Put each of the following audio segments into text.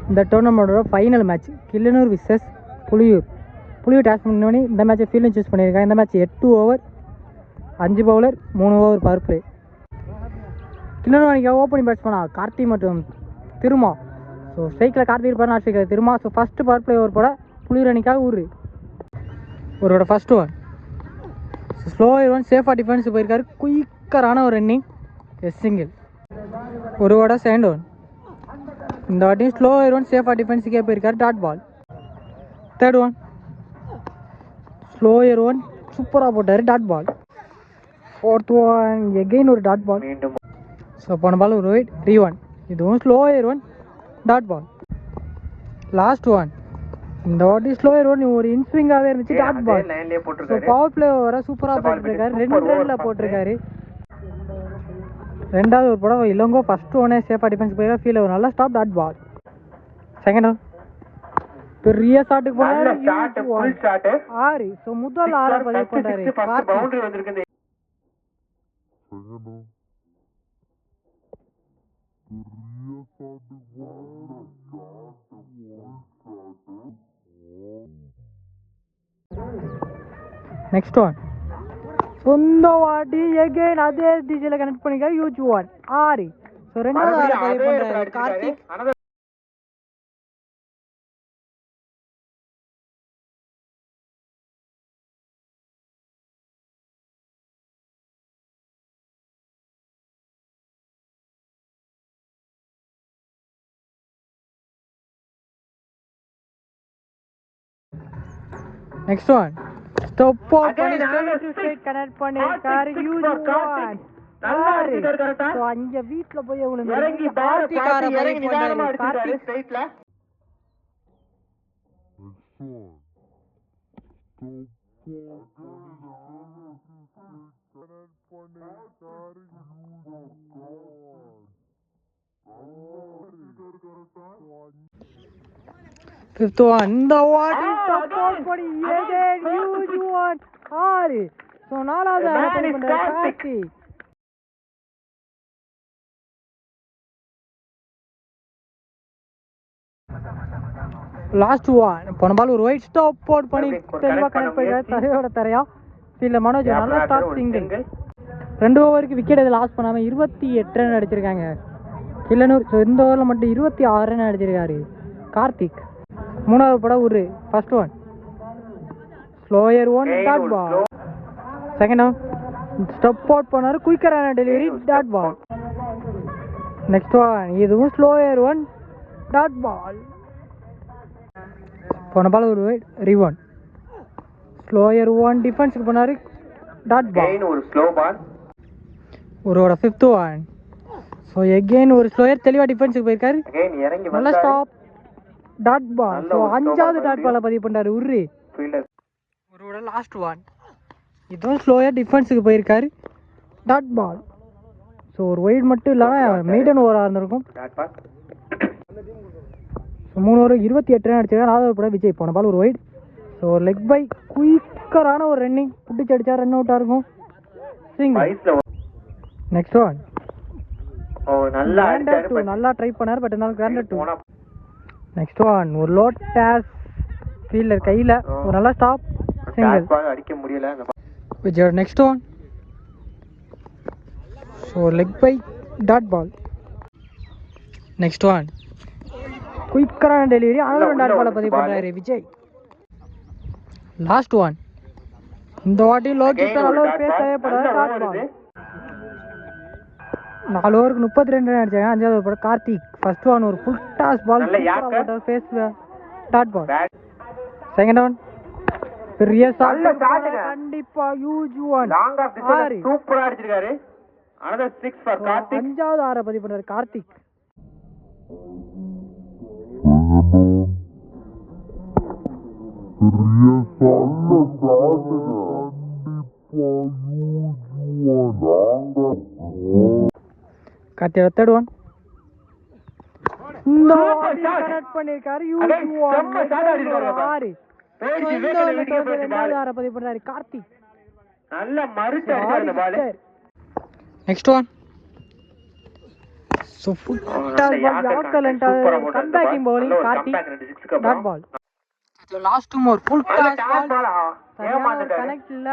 இந்த டோர்னமெண்ட்டோட final match Killanur versus Puliyur. Puliyur toss பண்ணி இந்த மேட்ச்சை ஃபீல்டும் சூஸ் பண்ணியிருக்காங்க. இந்த match 8 over 5 bowler 3 over power play. Killanur அன்றைக்கி ஓப்பனிங் பேட்ஸ்மேனா கார்த்தி மற்றும் திருமா. ஸோ ஸ்ட்ரைக்கில் கார்த்திக் இருப்பார், நாட் ஸ்ட்ரைக்கில் Thiruma. So first power play over போட புலியூர் அணிக்காக ஒருவோட ஃபஸ்ட் ஒன் ஸ்லோயர் ஒன் சேஃபாக டிஃபென்ஸ் போயிருக்காரு. குயிக்கரான ஒரு ரன்னிங் சிங்கிள். ஒருவோட செகண்ட் ஒன் இந்த வாட்டி ஸ்லோயர் ஒன் சேஃபாக டிஃபென்ஸுக்கே போயிருக்காரு. Dot ball. Third one slower one சூப்பராக போட்டார். Dot ball. Fourth one again ஒரு டாட் பால். ஸோ போன பால் ஒரு ஒயிட் ரீ1. இதுவும் slower one dot ball. Last one இந்த வாட்டி ஸ்லோயர் ஒன் ஒரு இன்ஸ்விங்காகவே இருந்துச்சு. Dot ball. So power play வர சூப்பராக போட்டிருக்காரு. 2 ரனில் போட்டிருக்காரு. ரெண்டாவது ஒரு படம் இளங்கோ ஃபஸ்ட்டு ஒன்னே சேஃபாக டிஃபென்ஸ் போயிருக்கா. ஃபீல் ஒரு நல்ல stop. Dot ball. Second one பெரிய ஷாட்டுக்கு போனாரு. 6. ஸோ முதல் 6 பதிவு பண்ணுறாரு. நெக்ஸ்ட் ஒன் சொந்த வாட்டி எகைன் அதே திசையில் கனெக்ட் பண்ணிக்காரு. Huge one 6. ஸோ ரெண்டாவது 6 பதிவு பண்ணுறாரு Karthik. Next one stop connect பண்ணிருக்காரு. Huge one 6. ஸோ அங்கே வீட்டில் போய் உங்களுக்கு ஃபிஃப்த் ஒன் இந்த வாட்டி சப்போர்ட் பண்ணி எகைன் ஹியூஜ் ஒன் 6. ஸோ நாலாவது கார்த்திக். லாஸ்ட் ஒன் போன பால் ஒரு ஒயிட் ஸ்டாப் போட் பண்ணி தெளிவாக கனெக்ட் பண்ணிருக்காரு. தரையோட தரையா ஃபீல்டில் மனோஜ் நல்ல ஸ்டாப் சிங்கிள். 2 ஓவருக்கு விக்கெட் எது லாஸ் பண்ணாமல் 28 ரன் அடிச்சிருக்காங்க கிள்ளனூர். ஸோ இந்த ஓவரில் மட்டும் 26 ரன் அடிச்சிருக்காரு கார்த்திக். மூணாவது படம் ஒரு first one slower one dot ball. Second one step out பண்ணாரு. குயிக்கரான delivery dot ball. Next one இதுவும் ஸ்லோயர் ஒன் டாட் பால். போன பால் ஒரு ரீ1 ஸ்லோயர் ஒன் டிஃபென்ஸுக்கு போனாரு. Dot ball. ஒரு ஸ்லோ பால். ஒருவோட ஃபிஃப்த் ஒன் ஸோ எகெயின் ஒரு ஸ்லோயர் தெளிவாக டிஃபென்ஸுக்கு போயிருக்காரு. நல்ல ஸ்டாப் டாட் பால். ஸோ 5வது டாட் பாலை பதிவு பண்ணாரு ஒருவோட லாஸ்ட் ஒன் இதுவும் ஸ்லோயர் டிஃபென்ஸுக்கு போயிருக்காரு. Dot ball. ஸோ ஒரு ஒயிட் மட்டும் இல்லாமல் மெய்டன் ஓவராக இருந்திருக்கும். ஸோ 3 ஓவர் 28 ரன் அடிச்சிருக்காரு. 4வது படம் விஜய். போன பால் ஒரு ஒயிட். ஸோ ஒரு லெக் பை குயிக்கரான ஒரு ரன்னிங் புட்டிச்சு அடிச்சா ரன் அவுட்டாக இருக்கும். சிங்கிள். நெக்ஸ்ட் ஒன் நல்லா ட்ரை பண்ணார். பட் இருந்தாலும் கிராண்டட் 2. நெக்ஸ்ட் ஒன் ஒரு லோட் டேஸ் ஃபீல்டர் கையில் ஒரு நல்ல ஸ்டாப் சிங்கிள். அடிக்க முடியல Vijay. Next one so leg bye dot ball. Next one குயிக்கரான டெலிவரி. அதனால டாட் பாலை பதிவு பண்ணுறாரு விஜய். லாஸ்ட் ஒன் இந்த வாட்டி லோகித் நல்ல ஒரு பேஸ் தேவைப்படுறாரு. Dot ball. 4 ஓவருக்கு 32 ரன் அடிச்சாங்க. 5வது ஓவர் கார்த்திக். ஃபர்ஸ்ட் ஒன் ஒரு full toss ball face dot ball. Second one பெரிய ஷாட் கண்டிப்பா ஹியூஜ் ஒன் 6. சூப்பரா அடிச்சிருக்காரு. another 6 for Karthik. 5வது 6 பதிவு பண்ணாரு கார்த்திக். கார்த்தியோட தேர்ட் ஒன் இந்த கனெக்ட் பண்ணிருக்காரு. Huge one 6. பதிவு பண்றாரு கார்த்திக். நல்ல மறுத்து அடிச்சாரு அந்த ball. Next one so full toss ball yorker comebacking bowling Karthi dot ball. Last two more full toss ball connect இல்ல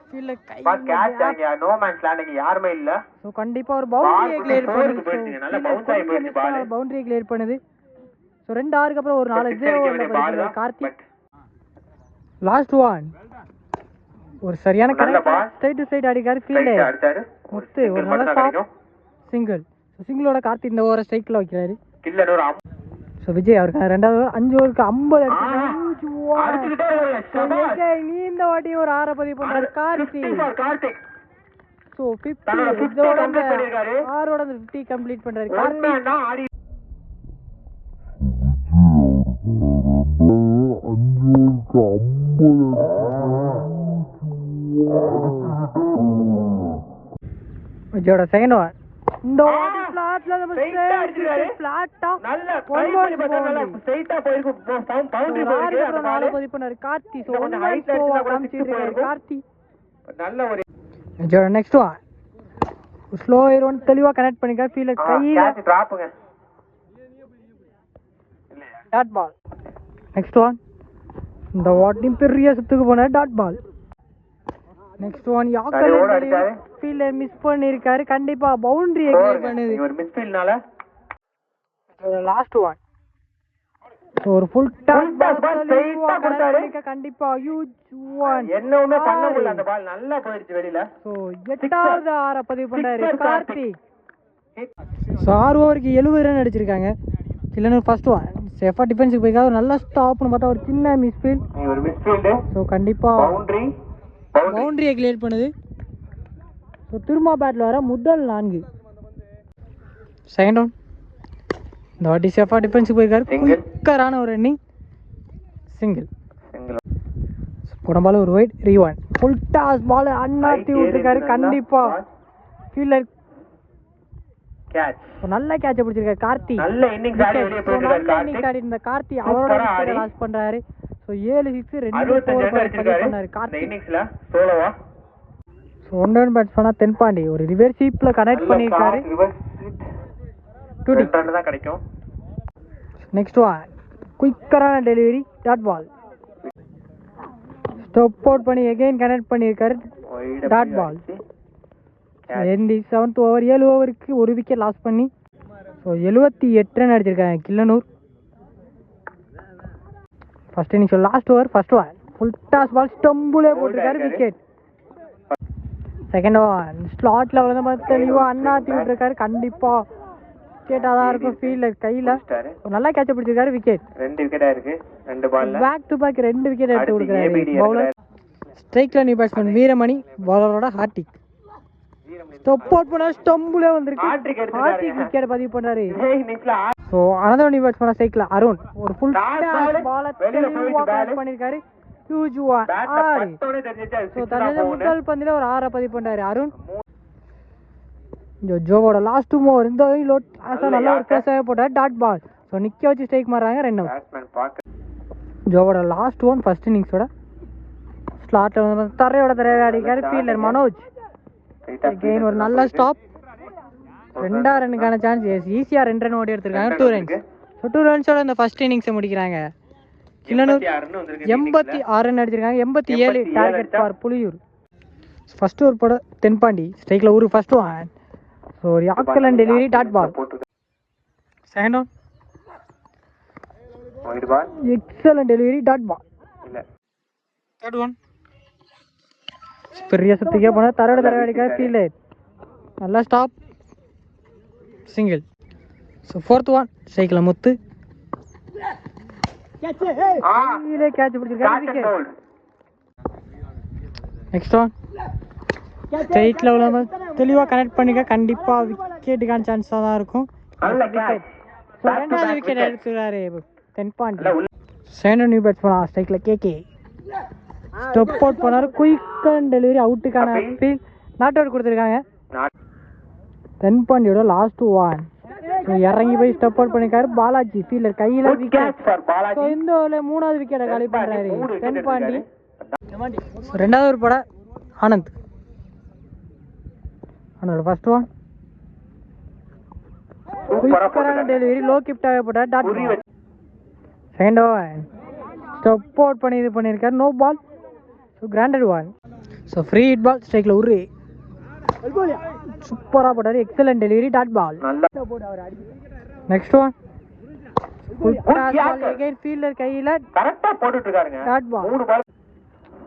ஃபீல்ட்ல கை கேட்ச் அங்க நோ மேன்ஸ் லேண்ட் யாருமே இல்ல. சோ கண்டிப்பா ஒரு பவுண்டரி கிளியர் பண்ணுது. நல்ல பவுன்ஸ் ஆகி போயிடுச்சு பால். பவுண்டரி கிளியர் பண்ணுது. சோ 2 ஆருக்கு அப்புறம் ஒரு 4 ஓவர்ல கார்த்தி. லாஸ்ட் ஒன் ஒரு சரியான கனெக்ட் ஸ்ட்ரைட் டு ஸ்ட்ரைட் அடிக்காரு ஃபீல்டர் அடிச்சாரு. முத்து ஒரு நல்ல ஸ்டாப் சிங்கிள். சிங்கிளோட கார்த்தி இந்த ஓவரை ஸ்ட்ரைக்ல வைக்கிறாரு. கில்லர் ஒரு ஸோ விஜய் அவருக்கு ரெண்டாவது ஓவர் 5 ஓவருக்கு 50 நீ இந்த வாட்டி ஒரு 6 பதிவு பண்றாரு கார்த்திக். ஸோ 50 இதோட 6ஓட 50 கம்ப்ளீட் பண்றாரு கார்த்திக். விஜயோட செகண்ட் ஓவர் இந்த ஃபிளாட்ல நம்ம ஃபிளாட்டா நல்ல ஸ்ட்ரைட்டா போயிருக்கு பவுண்டரி போயிருக்கு. நாலு பதிவு பண்ணாரு கார்த்தி. சோ ஸ்லோவா காமிச்சிருக்காரு கார்த்தி. நல்ல ஒரு விஜயோட நெக்ஸ்ட் ஒன் ஸ்லோ ஒன் தெளிவா கனெக்ட் பண்ணிருக்காரு ஃபீல்டர் கையில டிராப்ங்க டாட் பால். நெக்ஸ்ட் ஒன் இந்த வாட்டிங் பெரிய சுத்துக்கு போன dot ball. Next one yorker fielder miss பண்ணிருக்காரு. கண்டிப்பா பவுண்டரி கிளியர் பண்ணுது ஒரு மிஸ் ஃபீல்ட்னால. லாஸ்ட் ஒன் ஒரு ஃபுல் டாஸ் பால் தெளிவா கொடுத்தாரு. கண்டிப்பா ஹியூஜ் ஒன் என்னவுமே பண்ண முடியல. அந்த பால் நல்லா போயிடுச்சு வெளியில. சோ 8வது 6 பதிவு பண்றாரு கார்த்திக். சோ 6 ஓவருக்கு 70 ரன் அடிச்சிருக்காங்க. கில்லனர் ஃபர்ஸ்ட் ஒன் சேஃபா டிஃபென்ஸ்க்கு போய்க்கா ஒரு நல்ல ஸ்டாப்னு பார்த்தா ஒரு சின்ன மிஸ் ஃபீல்ட். ஒரு மிஸ் ஃபீல்ட். சோ கண்டிப்பா பவுண்டரியை கிளியர் பண்ணுது. ஸோ திரும்ப பேட்டில் வர முதல் 4 செகண்ட் ரவுண்ட் இந்த வாட்டி சேஃபாக டிஃபென்ஸுக்கு போயிருக்காரு. குயிக்கரான ஒரு ரன்னிங் சிங்கிள். உடம்பால ஒரு ஒயிட் ரீவான் ஃபுல் டாஸ் பால் அண்ணாத்தி விட்டுருக்காரு. கண்டிப்பா ஃபீல்டர் நல்ல கேட்ச பிடிச்சிருக்காரு கார்த்தி. நல்ல இன்னிங்ஸ் ஆடி இந்த கார்த்தி அவரோட லாஸ் பண்றாரு. ஸோ 7 6 2 பண்ணாரு கார்த்தி இன்னிங்ஸ்ல சோலோவா. ஸோ 1 ரன் பேட்ஸ்மேனா தென்பாண்டி ஒரு ரிவர்ஸ் ஸ்வீப்ல கனெக்ட் பண்ணிருக்காரு. 2 ரன் தான் கிடைக்கும். நெக்ஸ்ட் ஒன் குயிக்கரான delivery dot ball. Stop out பண்ணி அகைன் கனெக்ட் பண்ணிருக்காரு டாட் பால். இந்த 7th ஓவர் 7 ஓவருக்கு ஒரு விக்கெட் லாஸ் பண்ணி ஸோ 78 ரன் அடிச்சிருக்காங்க Killanur. First innings last over first one full toss ball ஸ்டம்புலே போட்டிருக்காரு விக்கெட். செகண்ட் ஓவர் ஸ்லாட்ல வந்து தெளிவா அண்ணாத்தி விட்டுருக்காரு. கண்டிப்பா விக்கெட்டாக தான் இருக்கும் ஃபீல்டர் கையில நல்லா கேட்ச பிடிச்சிருக்காரு விக்கெட். 2 விக்கெட் ஆயிருக்கு 2 பால்ல பேக் டு பேக் 2 விக்கெட் எடுத்து கொடுக்குறாரு பவுலர். ஸ்ட்ரைக்ல நியூ பேட்ஸ்மேன் வீரமணி பவுலரோட ஹார்டிக். ஸ்டாப் அவுட் பண்ணா ஸ்டம்புலே வந்திருக்கு ஹார்டிக் விக்கெட் பதிவு பண்றாரு. ஸோ அனதர் நியூ பேட்ஸ்மேன் ஸ்ட்ரைக்ல அருண் ஒரு ஃபுல் டாஸ் பால தெளிவா கனெக்ட் பண்ணிருக்காரு. Huge one 6. ஸோ தன்னோட முதல் பந்தில ஒரு 6 பதிவு பண்றாரு அருண். ஜோவோட லாஸ்ட் 2 ஓவர் இந்த நல்ல ஒரு கேஸாக போட்டார் டாட் பால். ஸோ நிக்க வச்சு ஸ்ட்ரைக் மாறாங்க 2 அவுட். ஜோவோட லாஸ்ட் ஒன் ஃபர்ஸ்ட் இன்னிங்ஸோட ஸ்லாட்ல வந்து தரையோட அடிக்காரு ஃபீல்டர் மனோஜ். அகைன் ஒரு நல்ல ஸ்டாப் 2 ரன்னுக்கான சான்ஸ் ஈஸியா 2 ரன் ஓடி எடுத்திருக்காங்க 2 ரன்ஸ். ஸோ 2 ரன்ஸோட இந்த ஃபர்ஸ்ட் இன்னிங்ஸை முடிக்கிறாங்க. கில்லனூர் 86 ரன் அடிச்சிருக்காங்க. 87 target for Puliyur. First over போட தென்பாண்டி ஸ்ட்ரைக்ல ஒரு ஃபர்ஸ்ட் ஒன் ஸோ ஒரு yorker delivery dot ball. Second one excellent delivery dot ball. Third one பெரிய சுத்திக்கே போனா தரோட அடிக்காத ஃபீல்டர் நல்லா stop single. So fourth one ஸ்ட்ரைக்ல முத்து கேட்ச் பிடிச்சிருக்காரு. நெக்ஸ்ட் ஒன் ஸ்ட்ரைட்ல தெளிவா கனெக்ட் பண்ணிக்க கண்டிப்பா விக்கெட்டுக்கான சான்ஸா தான் இருக்கும். ரெண்டாவது விக்கெட் எடுத்துறாரு தென்பாண்டி. செகண்ட் நியூ பேட்ஸ்மேன் ஸ்ட்ரைக்ல கேகே ஸ்டாப் அவுட் பண்ணாரு. குயிக் அண்ட் டெலிவரி அவுட்டுக்கான ஃபீல் நாட் அவுட் கொடுத்துருக்காங்க. தென்பாண்டியோட லாஸ்ட் ஒன் இறங்கி போய் ஸ்டாப் அவுட் பண்ணிருக்காரு பாலாஜி ஃபீல்டர் கையில விக்கெட். ஸோ இந்த ஓவரில் 3வது விக்கெட்டை காலி பண்றாரு தென்பாண்டி. 2வது ஓவர் போட ஆனந்த் ஃபர்ஸ்ட் ஒன் குயிக்கரான டெலிவரி லோ கிப்டாகவே போட்டார் dot ball. Second over step out பண்ணி இது பண்ணியிருக்காரு, no ball. So granted one. So free hit ball, ஸ்ட்ரைக்கில் உரு சூப்பராக போட்டார், excellent delivery dot ball. Next one full toss ball, again fielder கையில் கரெக்டா போட்டுட்டு இருக்காருங்க, dot ball. 3 ball.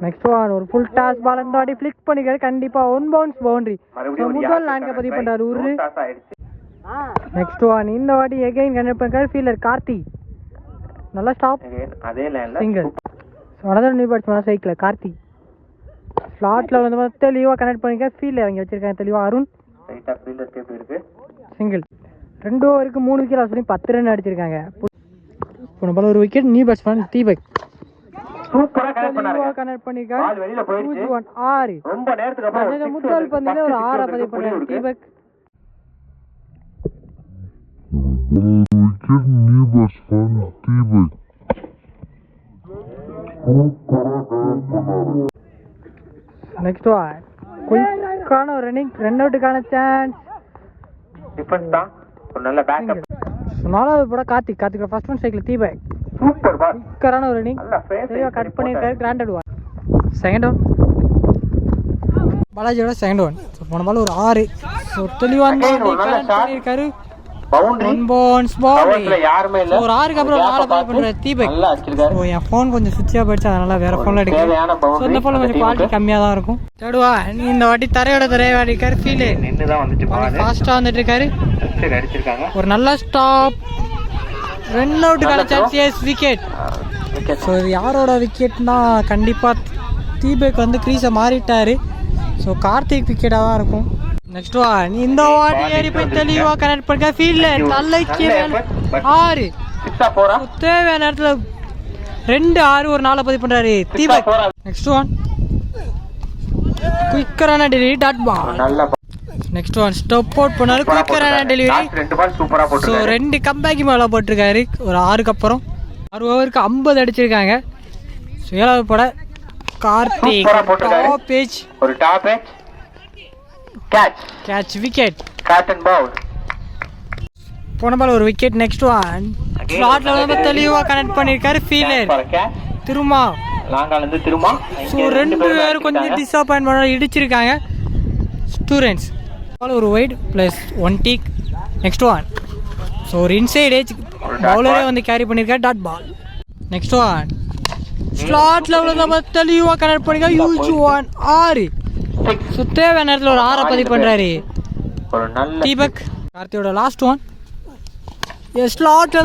Next one ஒரு ஃபுல் டாஸ் பால் அந்த வாட்டி ஃபிளிக் பண்ணிக்காரு, கண்டிப்பாக ஒன் பவுன்ஸ் பவுண்டரி. முதல் நான்கு பதிவு பண்ணுறாரு உரு. நெக்ஸ்ட் ஒன் இந்த வாட்டி எகைன் கனெக்ட் பண்ணிருக்காரு ஃபீல்டர் கார்த்தி, நல்லா ஸ்டாப், அதே லைன்ல single. So another new batsman சைக்கிள் கார்த்தி ஸ்லாட்டில் வந்து தெளிவாக கனெக்ட் பண்ணிருக்காரு, ஃபீல்டில் இறங்கி வச்சிருக்காங்க தெளிவாக அருண், ரைட்டா ஃபீல்டர் டேப் இருக்கு, சிங்கிள். 2 ஓவருக்கு 3 விக்கெட் லாஸ் பண்ணி 10 ரன் அடிச்சிருக்காங்க. போன பால் ஒரு விக்கெட், நியூ பேட்ஸ்மேன் தீபக் சூப்பரா கனெக்ட் பண்ணாரு, கனெக்ட் பண்ணிருக்காரு, பால் வெளியில போயிடுச்சு, 6 ரொம்ப நேரத்துக்கு அப்புறம் முதல் பந்தில ஒரு 6 பதிவு பண்ணாரு Deepak. wicket new batsman Tibak. Next one குயிக்கான ஒரு ரன் அவுட்டுக்கான சான்ஸ், டிஃபென்ஸ் தான் ஒரு நல்ல பேக்கப். 4வது போட Karthik first one cycle Deepak super ball, குயிக்கான ஒரு ரன்னிங் நல்ல ஃபேஸ் தெளிவாக கட் பண்ணியிருக்காரு, கிராண்டட் ஒன். செகண்ட் ஒன் பாலாஜியோட செகண்ட் ஒன். ஸோ போன பால் ஒரு 6. ஸோ தெளிவாக பண்ணியிருக்காரு, பவுண்டரி, ஒன் பவுன்ஸ் பவுண்டரி. யாருமே இல்ல, ஒரு 6க்கு அப்புறம் 4 பால் பண்றாரு தீபக். நல்லா அடிச்சிருக்காரு. ஸோ என் ஃபோன் கொஞ்சம் சுவிட்ச் ஆஃப் ஆயிடுச்சு, அதனால வேற ஃபோன்ல எடுக்கிறேன். தேவையான ஸோ இந்த பவுண்டரி ஃபோன் கொஞ்சம் குவாலிட்டி கம்மியாக தான் இருக்கும். தேடுவா இந்த வாட்டி தரையோட இருக்காரு, ஃபீல்டு நின்னு தான் வந்துச்சு பால், ஃபாஸ்ட்டாக வந்துட்டு இருக்காரு, சரி அடிச்சிருக்காங்க. ஒரு நல்ல ஸ்டாப், ரன் அவுட்டுக்கான சான்ஸ், எஸ் விக்கெட். ஸோ இது யாரோட விக்கெட்னா கண்டிப்பாக தீபக் வந்து க்ரீஸை மாறிட்டாரு. ஸோ கார்த்திக் விக்கெட்டாக தான் இருக்கும். நெக்ஸ்ட் ஒன் இந்த வாட்டி ஏறி போய் தெளிவாக கனெக்ட் பண்ண ஃபீல்டில் தலைக்கு 6. தேவையான நேரத்தில் 2 6 ஒரு 4 பதிவு பண்ணுறாரு தீபக். நெக்ஸ்ட் ஒன் குயிக்கரான டெலிவரி டாட் பால். நல்ல நெக்ஸ்ட் ஒன் ஸ்டெப் அவுட் பண்ணாரு, குயிக்கரான டெலிவரி. 2 பால் சூப்பரா ஸோ போட்டுருக்காரு. 2 கம்பேக் மேலே போட்டிருக்காரு ஒரு 6க்கு அப்புறம். 6 ஓவருக்கு 50 அடிச்சிருக்காங்க. ஸோ 7வது போட கார்த்திக் டாப் பேஜ், ஒரு டாப் பேஜ் catch wicket, caught and bowled. போன பால் ஒரு விக்கெட். நெக்ஸ்ட் ஒன் ஸ்லாட்ல வந்து தெளிவாக கனெக்ட் பண்ணியிருக்காரு ஃபீல்டர் திருமா, லாங்கால இருந்து திருமா. ஸோ 2 பேரும் கொஞ்சம் டிஸப்பாயின்மெண்ட் இடிச்சிருக்காங்க. 2 ரன்ஸ் பால் ஒரு வைட் ப்ளஸ் 1 டீக். நெக்ஸ்ட் ஒன் ஸோ ஒரு இன்சைட் ஏஜ் பவுலரே வந்து கேரி பண்ணியிருக்காரு டாட் பால். நெக்ஸ்ட் ஒன் ஸ்லாட்ல நம்ம தெளிவாக கனெக்ட் பண்ணிருக்காரு, யூஜ் 1 6. ஸோ தேவையான நேரத்தில் ஒரு 6 பதிவு பண்ணுறாரு ஒரு நல்ல தீபக். கார்த்தியோட லாஸ்ட் ஒன் ஸ்லாட்ல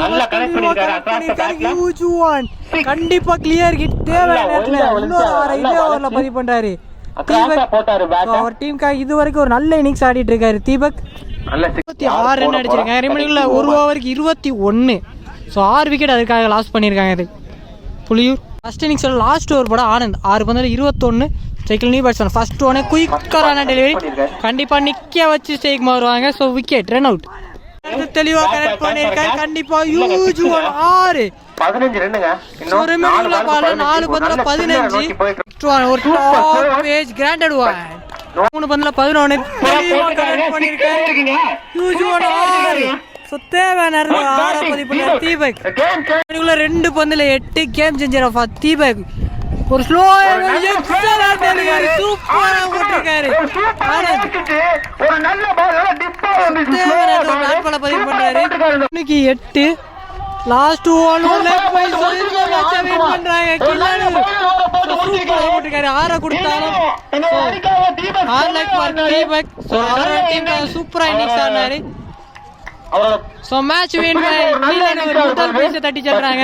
யூஜ் 1 கண்டிப்பாக கிளியர் ஹிட். தேவையான நேரத்தில் இன்னொரு 6 இதே ஓவரில் பதிவு பண்ணுறாரு தீபக். அவர் டீமுக்காக இது வரைக்கும் ஒரு நல்ல இன்னிங்ஸ் ஆடிட்டு இருக்காரு தீபக். 26 ரன் அடிச்சிருக்காங்க, ரிமைனிங்ல ஒரு ஓவருக்கு 21. ஸோ 6 விக்கெட் அதுக்காக லாஸ் பண்ணியிருக்காங்க. இது புலியூர் ஃபர்ஸ்ட் இன்னிங்ஸோட லாஸ்ட் ஓவர் போட ஆனந்த் 6 பந்தில் 21. ஸ்ட்ரைக்கில் நியூ பேட்ஸ்மேன் ஃபர்ஸ்ட் ஒன்னே குயிக்கரான டெலிவரி, கண்டிப்பாக நிற்க வச்சு ஸ்ட்ரைக் மாறுவாங்க. So wicket, run out. தெளிவாக கனெக்ட் பண்ணியிருக்காரு, கண்டிப்பாக யூஜ் 1 6. 15 ரன்னுங்க. ஸோ ரிமைனிங்ல பால் 4 பந்தில் 15. ஒரு டாப் பேஜ் கிராண்டட் ஒன். 3 பந்தில் 11 தெளிவாக கனெக்ட் பண்ணியிருக்காரு, யூஜ் 1 6. ஸோ தேவையான 6 பதிவு பண்ண தீபக். 2 பந்தில் 8 கேம் சேஞ்சர் ஆஃப் தீபக். ஒரு ஸ்லோ சூப்பரா போட்டிருக்காரு, ஒரு நல்ல பால் டிப்பா வந்து பதிவு பண்றாரு. 8 லாஸ்ட் பண்றாங்க, போட்டிருக்காரு 6 கொடுத்தாலும் தீபக் சூப்பரா இன்னிங்ஸ் ஆடினாரு. ஸோ மேட்ச் வின் முதல் பரிசை தட்டி சொல்றாங்க.